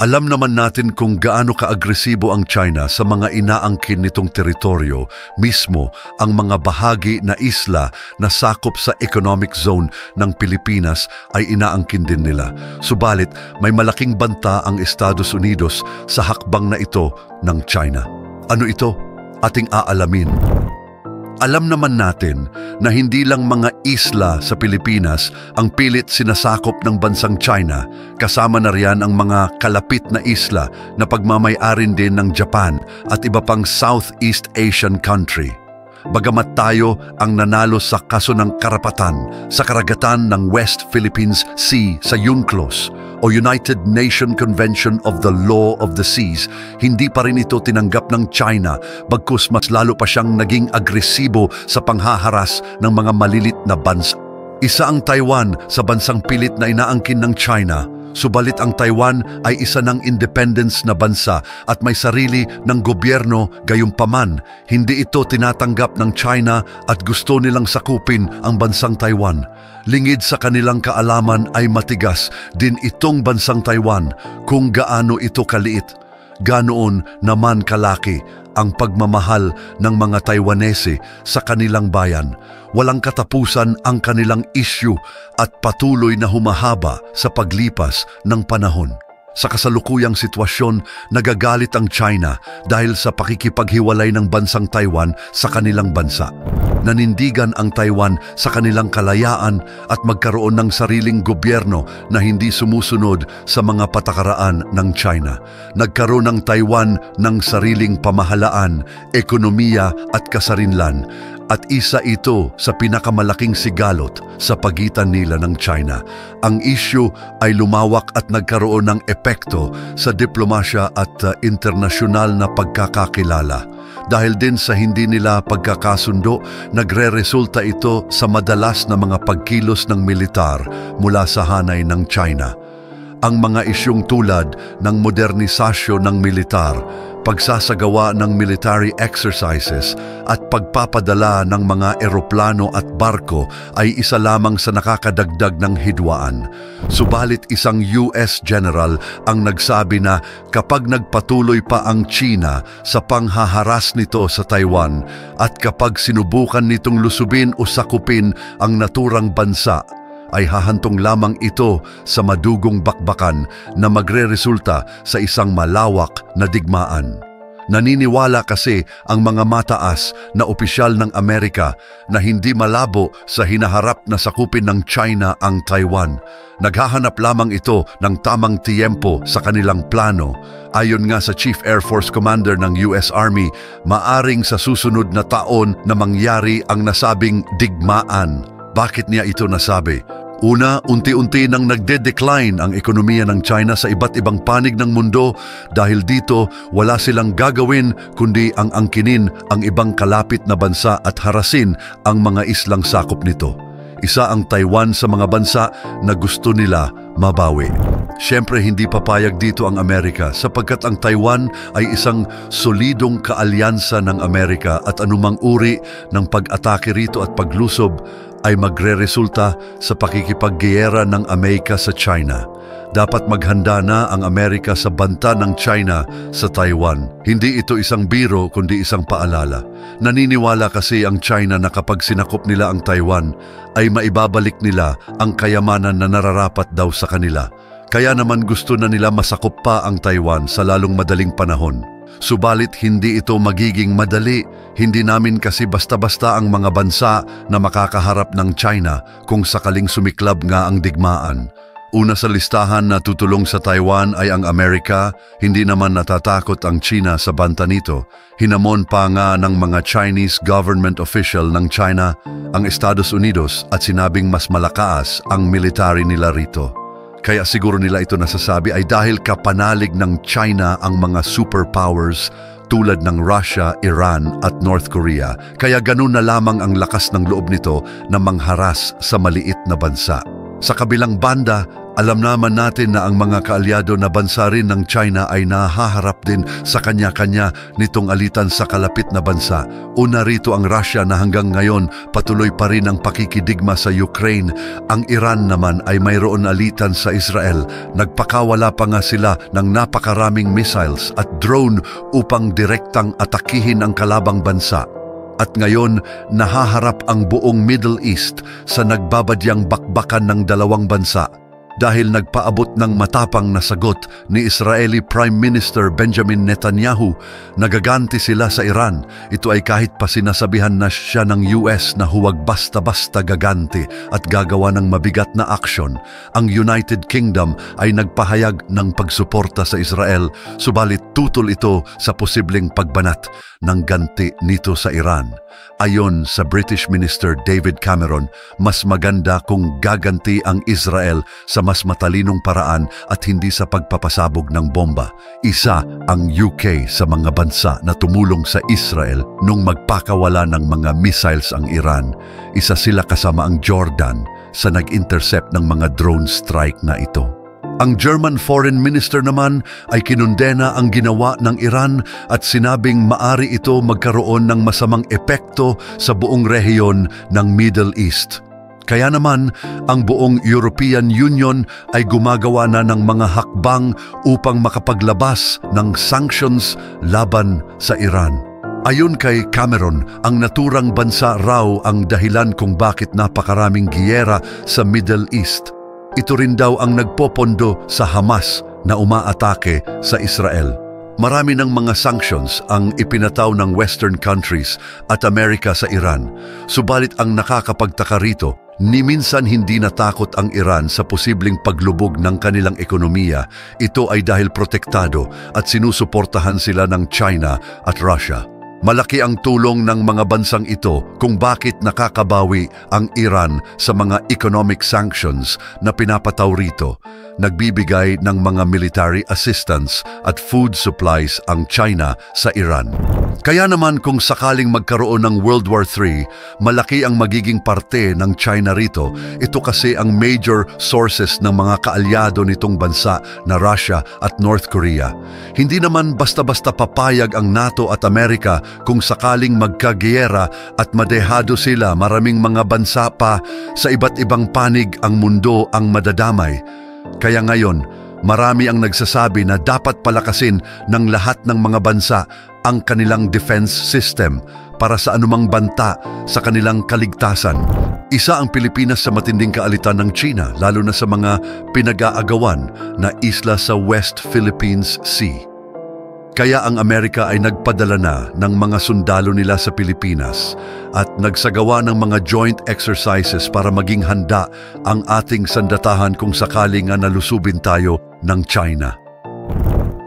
Alam naman natin kung gaano kaagresibo ang China sa mga inaangkin nitong teritoryo, mismo ang mga bahagi na isla na sakop sa economic zone ng Pilipinas ay inaangkin din nila. Subalit, may malaking banta ang Estados Unidos sa hakbang na ito ng China. Ano ito? Ating aalamin. Alam naman natin na hindi lang mga isla sa Pilipinas ang pilit sinasakop ng bansang China, kasama na riyan ang mga kalapit na isla na pagmamay-arin din ng Japan at iba pang Southeast Asian country. Bagamat tayo ang nanalo sa kaso ng karapatan sa karagatan ng West Philippines Sea sa UNCLOS o United Nations Convention of the Law of the Seas, hindi pa rin ito tinanggap ng China bagkus mas lalo pa siyang naging agresibo sa panghaharas ng mga malilit na bansa. Isa ang Taiwan sa bansang pilit na inaangkin ng China. Subalit ang Taiwan ay isa ng independence na bansa at may sarili ng gobyerno, gayunpaman hindi ito tinatanggap ng China at gusto nilang sakupin ang bansang Taiwan. Lingid sa kanilang kaalaman ay matigas din itong bansang Taiwan kung gaano ito kaliit. Ganoon naman kalaki ang pagmamahal ng mga Taiwanese sa kanilang bayan. Walang katapusan ang kanilang issue at patuloy na humahaba sa paglipas ng panahon. Sa kasalukuyang sitwasyon, nagagalit ang China dahil sa pakikipaghiwalay ng bansang Taiwan sa kanilang bansa. Nanindigan ang Taiwan sa kanilang kalayaan at magkaroon ng sariling gobyerno na hindi sumusunod sa mga patakaraan ng China. Nagkaroon ng Taiwan ng sariling pamahalaan, ekonomiya at kasarinlan. At isa ito sa pinakamalaking sigalot sa pagitan nila ng China. Ang issue ay lumawak at nagkaroon ng epekto sa diplomasya at internasyonal na pagkakakilala. Dahil din sa hindi nila pagkakasundo, nagre-resulta ito sa madalas na mga pagkilos ng militar mula sa hanay ng China. Ang mga isyong tulad ng modernisasyon ng militar, pagsasagawa ng military exercises at pagpapadala ng mga eroplano at barko ay isa lamang sa nakakadagdag ng hidwaan. Subalit isang US general ang nagsabi na kapag nagpatuloy pa ang China sa panghaharas nito sa Taiwan at kapag sinubukan nitong lusubin o sakupin ang naturang bansa, ay hahantong lamang ito sa madugong bakbakan na magreresulta sa isang malawak na digmaan. Naniniwala kasi ang mga mataas na opisyal ng Amerika na hindi malabo sa hinaharap na sakupin ng China ang Taiwan. Naghahanap lamang ito ng tamang tiyempo sa kanilang plano. Ayon nga sa Chief Air Force Commander ng US Army, maaring sa susunod na taon na mangyari ang nasabing digmaan. Bakit niya ito nasabi? Una, unti-unti nang nagde-decline ang ekonomiya ng China sa iba't ibang panig ng mundo dahil dito wala silang gagawin kundi ang angkinin ang ibang kalapit na bansa at harasin ang mga islang sakop nito. Isa ang Taiwan sa mga bansa na gusto nila mabawi. Siyempre hindi papayag dito ang Amerika sapagkat ang Taiwan ay isang solidong kaalyansa ng Amerika at anumang uri ng pag-atake rito at paglusob ay magreresulta sa pakikipaggiyera ng Amerika sa China. Dapat maghanda na ang Amerika sa banta ng China sa Taiwan. Hindi ito isang biro kundi isang paalala. Naniniwala kasi ang China na kapag sinakop nila ang Taiwan ay maibabalik nila ang kayamanan na nararapat daw sa kanila. Kaya naman gusto na nila masakop pa ang Taiwan sa lalong madaling panahon. Subalit hindi ito magiging madali. Hindi namin kasi basta-basta ang mga bansa na makakaharap ng China kung sakaling sumiklab nga ang digmaan. Una sa listahan na tutulong sa Taiwan ay ang Amerika. Hindi naman natatakot ang China sa banta nito. Hinamon pa nga ng mga Chinese government official ng China ang Estados Unidos at sinabing mas malakas ang military nila rito. Kaya siguro nila ito nasasabi ay dahil kapanalig ng China ang mga superpowers tulad ng Russia, Iran at North Korea. Kaya ganun na lamang ang lakas ng loob nito na mangharas sa maliit na bansa. Sa kabilang banda, Alam naman natin na ang mga kaalyado na bansa rin ng China ay nahaharap din sa kanya-kanya nitong alitan sa kalapit na bansa. Una rito ang Russia na hanggang ngayon patuloy pa rin ang pakikidigma sa Ukraine. Ang Iran naman ay mayroon alitan sa Israel. Nagpakawala pa nga sila ng napakaraming missiles at drone upang direktang atakihin ang kalabang bansa. At ngayon, nahaharap ang buong Middle East sa nagbabadyang bakbakan ng dalawang bansa. Dahil nagpaabot ng matapang na sagot ni Israeli Prime Minister Benjamin Netanyahu, nagaganti sila sa Iran. Ito ay kahit pa sinasabihan na siya ng US na huwag basta-basta gaganti at gagawa ng mabigat na aksyon. Ang United Kingdom ay nagpahayag ng pagsuporta sa Israel, subalit tutol ito sa posibleng pagbanat ng ganti nito sa Iran. Ayon sa British Minister David Cameron, mas maganda kung gaganti ang Israel sa mas matalinong paraan at hindi sa pagpapasabog ng bomba. Isa ang UK sa mga bansa na tumulong sa Israel nung magpakawala ng mga missiles ang Iran. Isa sila kasama ang Jordan sa nag-intercept ng mga drone strike na ito. Ang German Foreign Minister naman ay kinundena ang ginawa ng Iran at sinabing maari ito magkaroon ng masamang epekto sa buong rehiyon ng Middle East. Kaya naman, ang buong European Union ay gumagawa na ng mga hakbang upang makapaglabas ng sanctions laban sa Iran. Ayon kay Cameron, ang naturang bansa raw ang dahilan kung bakit napakaraming giyera sa Middle East. Ito rin daw ang nagpopondo sa Hamas na umaatake sa Israel. Marami ng mga sanctions ang ipinataw ng Western countries at Amerika sa Iran. Subalit ang nakakapagtaka rito, ni minsan hindi natakot ang Iran sa posibleng paglubog ng kanilang ekonomiya. Ito ay dahil protektado at sinusuportahan sila ng China at Russia. Malaki ang tulong ng mga bansang ito kung bakit nakakabawi ang Iran sa mga economic sanctions na pinapataw rito. Nagbibigay ng mga military assistance at food supplies ang China sa Iran. Kaya naman kung sakaling magkaroon ng World War III, malaki ang magiging parte ng China rito. Ito kasi ang major sources ng mga kaalyado nitong bansa na Russia at North Korea. Hindi naman basta-basta papayag ang NATO at Amerika kung sakaling magkagiyera at madehado sila. Maraming mga bansa pa sa iba't ibang panig ang mundo ang madadamay. Kaya ngayon, marami ang nagsasabi na dapat palakasin ng lahat ng mga bansa ang kanilang defense system para sa anumang banta sa kanilang kaligtasan. Isa ang Pilipinas sa matinding kaalitan ng China, lalo na sa mga pinag-aagawan na isla sa West Philippines Sea. Kaya ang Amerika ay nagpadala na ng mga sundalo nila sa Pilipinas at nagsagawa ng mga joint exercises para maging handa ang ating sandatahan kung sakaling nalusubin tayo ng China.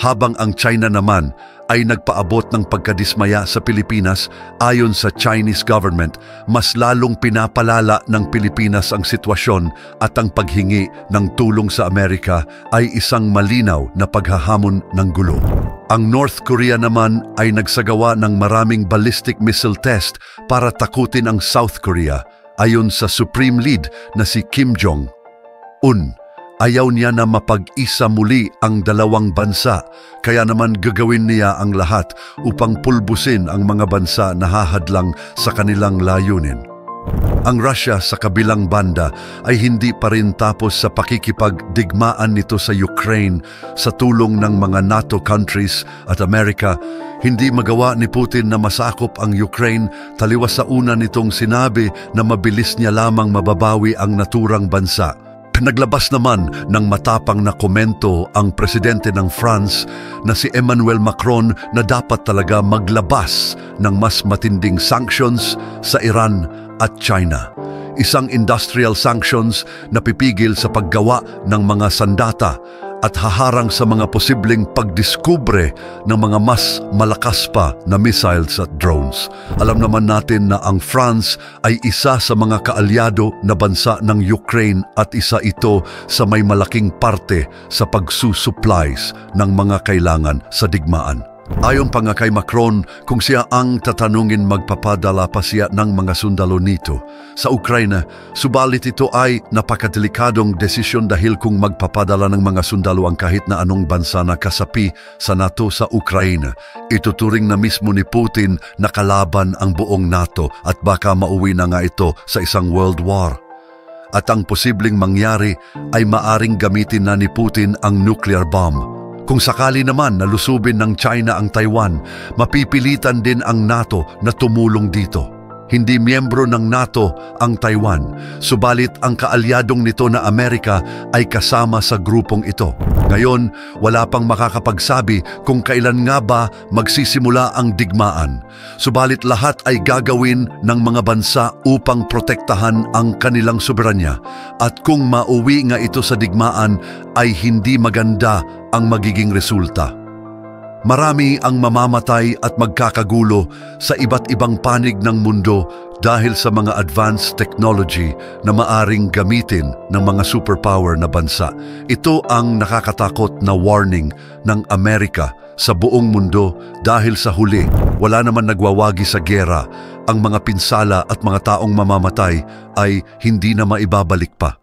Habang ang China naman ay nagpaabot ng pagkadismaya sa Pilipinas, ayon sa Chinese government, mas lalong pinapalala ng Pilipinas ang sitwasyon at ang paghingi ng tulong sa Amerika ay isang malinaw na paghahamon ng gulo. Ang North Korea naman ay nagsagawa ng maraming ballistic missile test para takutin ang South Korea, ayon sa Supreme Lead na si Kim Jong-un. Ayaw niya na mapag-isa muli ang dalawang bansa, kaya naman gagawin niya ang lahat upang pulbusin ang mga bansa na hahadlang sa kanilang layunin. Ang Russia sa kabilang banda ay hindi pa rin tapos sa pakikipagdigmaan nito sa Ukraine sa tulong ng mga NATO countries at Amerika. Hindi magawa ni Putin na masakop ang Ukraine, taliwas sa una nitong sinabi na mabilis niya lamang mababawi ang naturang bansa. Naglabas naman ng matapang na komento ang presidente ng France na si Emmanuel Macron na dapat talaga maglabas ng mas matinding sanctions sa Iran at China. Isang industrial sanctions na pipigil sa paggawa ng mga sandata at haharang sa mga posibleng pagdiskubre ng mga mas malakas pa na missiles at drones. Alam naman natin na ang France ay isa sa mga kaalyado na bansa ng Ukraine at isa ito sa may malaking parte sa pagsusupplies ng mga kailangan sa digmaan. Ayon pa nga kay Macron, kung siya ang tatanungin magpapadala pa siya ng mga sundalo nito sa Ukraine, subalit ito ay napakadelikadong desisyon dahil kung magpapadala ng mga sundalo ang kahit na anong bansa na kasapi sa NATO sa Ukraine, ituturing na mismo ni Putin na kalaban ang buong NATO at baka mauwi na nga ito sa isang world war. At ang posibleng mangyari ay maaring gamitin na ni Putin ang nuclear bomb. Kung sakali naman na lusubin ng China ang Taiwan, mapipilitan din ang NATO na tumulong dito. Hindi miyembro ng NATO ang Taiwan, subalit ang kaalyadong nito na Amerika ay kasama sa grupong ito. Ngayon, wala pang makakapagsabi kung kailan nga ba magsisimula ang digmaan. Subalit lahat ay gagawin ng mga bansa upang protektahan ang kanilang soberanya. At kung mauwi nga ito sa digmaan, ay hindi maganda ang magiging resulta. Marami ang mamamatay at magkakagulo sa iba't ibang panig ng mundo dahil sa mga advanced technology na maaring gamitin ng mga superpower na bansa. Ito ang nakakatakot na warning ng Amerika sa buong mundo dahil sa huli, wala naman nagwawagi sa giyera. Ang mga pinsala at mga taong mamamatay ay hindi na maibabalik pa.